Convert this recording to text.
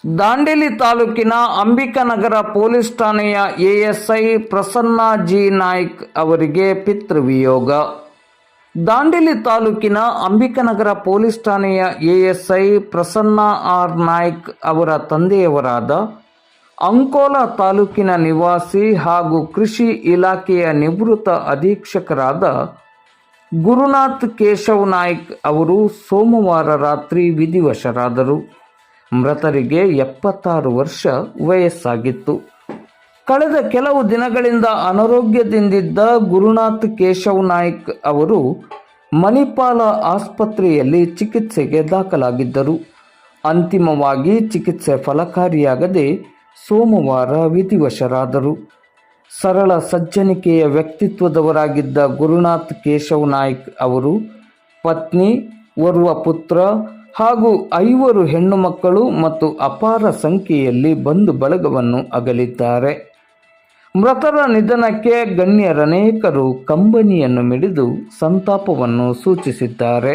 ದಾಂಡೇಲಿ ತಾಲೂಕಿನ ಅಂಬಿಕಾನಗರ ಪೊಲೀಸ್ ಠಾಣೆಯ ASI Prasanna G Naik ಅವರಿಗೆ ಪಿತೃವಿಯೋಗ. ದಾಂಡೇಲಿ ತಾಲೂಕಿನ ಅಂಬಿಕಾನಗರ ಪೊಲೀಸ್ ಠಾಣೆಯ ಎಎಸ್ಐ ಪ್ರಸನ್ನ ಆರ್ ನಾಯ್ಕ್ ಅವರ ತಂದೆಯವರಾದ ಅಂಕೋಲಾ ತಾಲೂಕಿನ ನಿವಾಸಿ ಹಾಗೂ ಕೃಷಿ ಇಲಾಖೆಯ ನಿವೃತ್ತ ಅಧೀಕ್ಷಕರಾದ ಗುರುನಾಥ್ ಕೇಶವ್ ನಾಯ್ಕ್ ಅವರು ಸೋಮವಾರ ರಾತ್ರಿ ವಿಧಿವಶರಾದರು. ಮೃತರಿಗೆ 76 ವರ್ಷ ವಯಸ್ಸಾಗಿತ್ತು. ಕಳೆದ ಕೆಲವು ದಿನಗಳಿಂದ ಅನಾರೋಗ್ಯದಿಂದಿದ್ದ ಗುರುನಾಥ್ ಕೇಶವ್ ನಾಯ್ಕ್ ಅವರು ಮಣಿಪಾಲ ಆಸ್ಪತ್ರೆಯಲ್ಲಿ ಚಿಕಿತ್ಸೆಗೆ ದಾಖಲಾಗಿದ್ದರು. ಅಂತಿಮವಾಗಿ ಚಿಕಿತ್ಸೆ ಫಲಕಾರಿಯಾಗದೆ ಸೋಮವಾರ ವಿಧಿವಶರಾದರು. ಸರಳ ಸಜ್ಜನಿಕೆಯ ವ್ಯಕ್ತಿತ್ವದವರಾಗಿದ್ದ ಗುರುನಾಥ್ ಕೇಶವ್ ನಾಯ್ಕ್ ಅವರು ಪತ್ನಿ, ಓರ್ವ ಪುತ್ರ ಹಾಗೂ 5 ಹೆಣ್ಣು ಮಕ್ಕಳು ಮತ್ತು ಅಪಾರ ಸಂಖ್ಯೆಯಲ್ಲಿ ಬಂಧು ಬಳಗವನ್ನು ಅಗಲಿದ್ದಾರೆ. ಮೃತರ ನಿಧನಕ್ಕೆ ಗಣ್ಯರನೇಕರು ಕಂಬನಿಯನ್ನು ಮಿಡಿದು ಸಂತಾಪವನ್ನು ಸೂಚಿಸಿದ್ದಾರೆ.